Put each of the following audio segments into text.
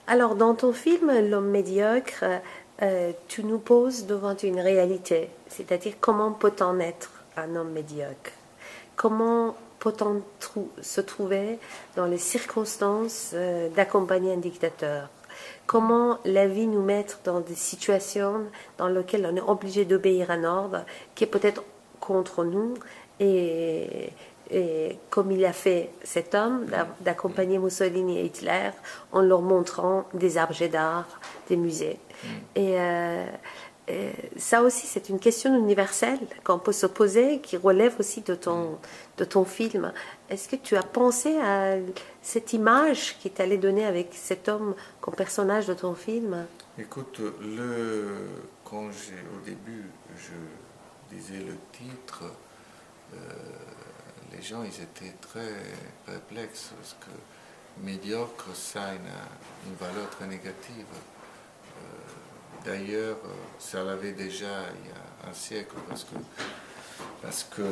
Alors, dans ton film L'homme médiocre, tu nous poses devant une réalité, c'est-à-dire comment peut-on être un homme médiocre? Comment peut-on se trouver dans les circonstances d'accompagner un dictateur? Comment la vie nous met dans des situations dans lesquelles on est obligé d'obéir à un ordre qui est peut-être contre nous et, et comme il a fait cet homme d'accompagner Mussolini et Hitler en leur montrant des objets d'art, des musées. Et ça aussi, c'est une question universelle qu'on peut se poser, qui relève aussi de ton film. Est-ce que tu as pensé à cette image qui t'allait donner avec cet homme comme personnage de ton film? Écoute, quand au début je disais le titre, euh, les gens ils étaient très perplexes parce que médiocre ça a une valeur très négative. D'ailleurs, ça l'avait déjà il y a un siècle parce que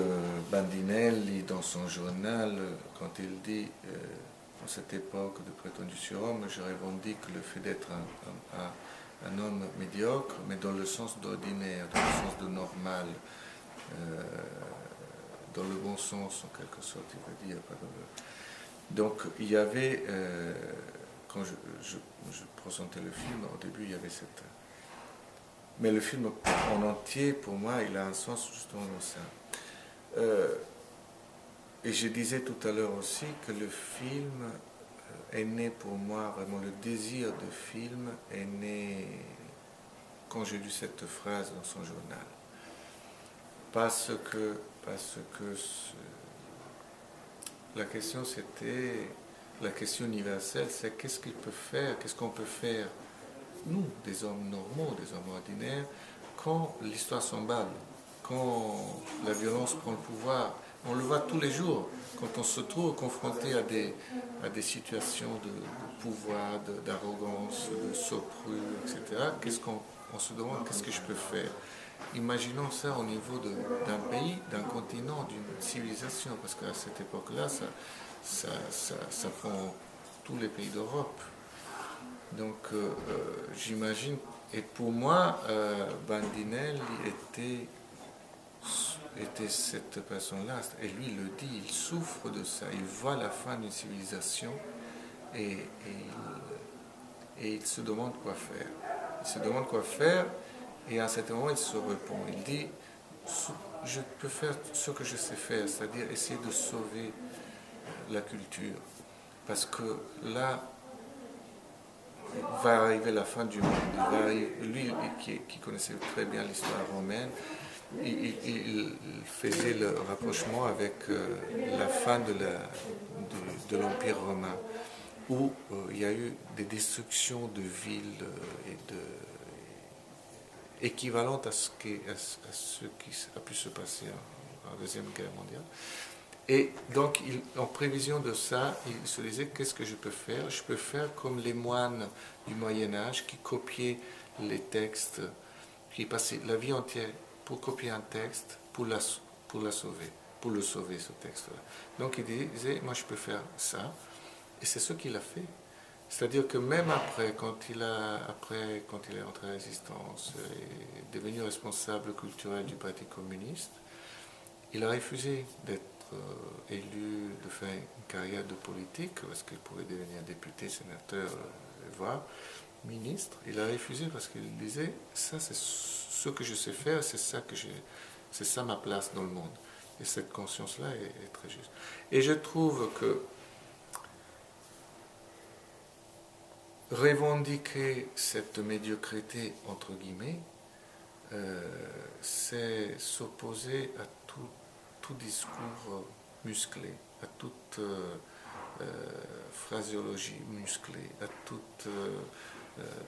Bandinelli, dans son journal, quand il dit en cette époque de prétendu surhomme, je revendique le fait d'être un homme médiocre, mais dans le sens d'ordinaire, dans le sens de normal, euh, dans le bon sens en quelque sorte, il veut dire. Donc il y avait, quand je présentais le film, au début il y avait cette. Mais le film en entier, pour moi, il a un sens justement dans ça. Et je disais tout à l'heure aussi que le film est né pour moi, vraiment le désir de film est né quand j'ai lu cette phrase dans son journal. Parce que la question c'était, la question universelle, c'est qu'est-ce qu'il peut faire, qu'est-ce qu'on peut faire, nous, des hommes normaux, des hommes ordinaires, quand l'histoire s'emballe, quand la violence prend le pouvoir. On le voit tous les jours, quand on se trouve confronté à des situations de pouvoir, d'arrogance, de sauprue, etc. Qu'est-ce qu'on on se demande, qu'est-ce que je peux faire? Imaginons ça au niveau d'un pays, d'un continent, d'une civilisation, parce qu'à cette époque-là, ça prend tous les pays d'Europe. Donc j'imagine, et pour moi, Bandinelli était cette personne-là, et lui il le dit, il souffre de ça, il voit la fin d'une civilisation et il se demande quoi faire. Il se demande quoi faire et à un certain moment il se répond, il dit, je peux faire ce que je sais faire, c'est-à-dire essayer de sauver la culture. Parce que là, va arriver la fin du monde. Lui, qui connaissait très bien l'histoire romaine, il faisait le rapprochement avec la fin de l'Empire romain, où il y a eu des destructions de villes équivalentes à ce qui a pu se passer en la Deuxième Guerre mondiale. Et donc, en prévision de ça, il se disait, qu'est-ce que je peux faire? Je peux faire comme les moines du Moyen-Âge qui copiaient les textes, qui passaient la vie entière pour copier un texte, pour la sauver, pour le sauver, ce texte-là. Donc, il disait, moi, je peux faire ça. Et c'est ce qu'il a fait. C'est-à-dire que même après, quand il est entré à la résistance et devenu responsable culturel du Parti communiste, il a refusé d'être élu, de faire une carrière de politique, parce qu'il pourrait devenir député, sénateur, voire ministre. Il a refusé parce qu'il disait, ça c'est ce que je sais faire, c'est ça ma place dans le monde. Et cette conscience-là est très juste. Et je trouve que revendiquer cette médiocrité, entre guillemets, c'est s'opposer à tout discours musclé, à toute phraséologie musclée, à toute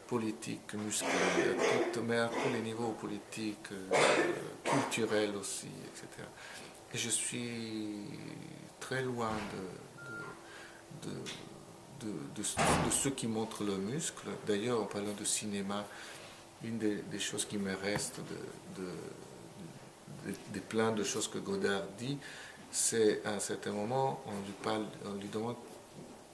politique musclée, mais à tous les niveaux politiques, culturels aussi, etc. Et je suis très loin de ceux qui montrent le muscle. D'ailleurs, en parlant de cinéma, une des choses qui me reste des plein de choses que Godard dit, c'est à un certain moment, on lui demande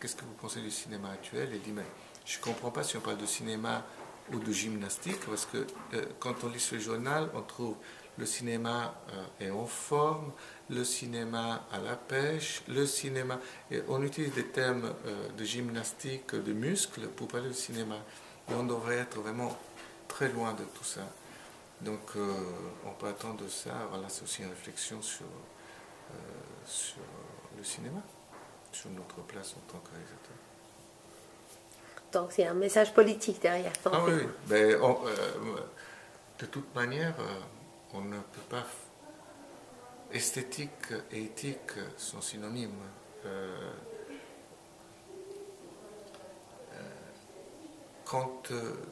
qu'est-ce que vous pensez du cinéma actuel, et il dit, mais Je ne comprends pas si on parle de cinéma ou de gymnastique, parce que quand on lit ce journal, on trouve le cinéma est en forme, le cinéma à la pêche, le cinéma... Et on utilise des termes de gymnastique, de muscles, pour parler de cinéma. Et on devrait être vraiment très loin de tout ça. Donc on peut attendre de ça, voilà, c'est aussi une réflexion sur le cinéma, sur notre place en tant que réalisateur. Donc c'est un message politique derrière ton Ah film. oui, mais de toute manière, on ne peut pas... Esthétique et éthique sont synonymes. Quand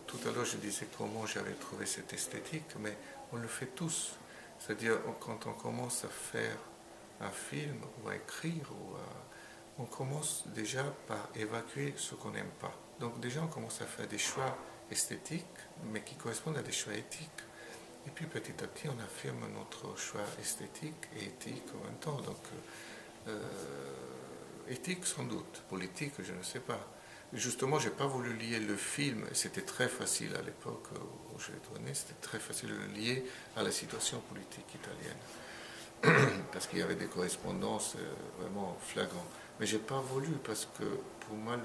tout à l'heure je disais comment j'avais trouvé cette esthétique, mais on le fait tous. C'est-à-dire quand on commence à faire un film ou à écrire, on commence déjà par évacuer ce qu'on n'aime pas. Donc déjà on commence à faire des choix esthétiques, mais qui correspondent à des choix éthiques. Et puis petit à petit on affirme notre choix esthétique et éthique en même temps. Donc éthique sans doute, politique je ne sais pas. Justement, je n'ai pas voulu lier le film, c'était très facile à l'époque où je l'ai tourné, c'était très facile de le lier à la situation politique italienne. Parce qu'il y avait des correspondances vraiment flagrantes. Mais je n'ai pas voulu, parce que pour moi,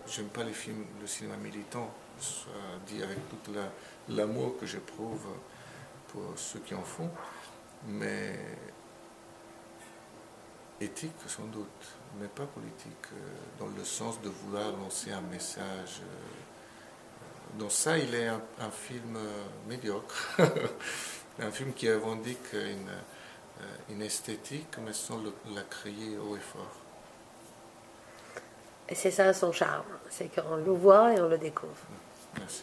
j'aime pas les films, le cinéma militant, soit dit avec tout l'amour que j'éprouve pour ceux qui en font, mais éthique sans doute, mais pas politique, dans le sens de vouloir lancer un message. Donc ça, il est un film médiocre, un film qui revendique une esthétique, mais sans la crier haut et fort. Et c'est ça son charme, c'est qu'on le voit et on le découvre. Merci.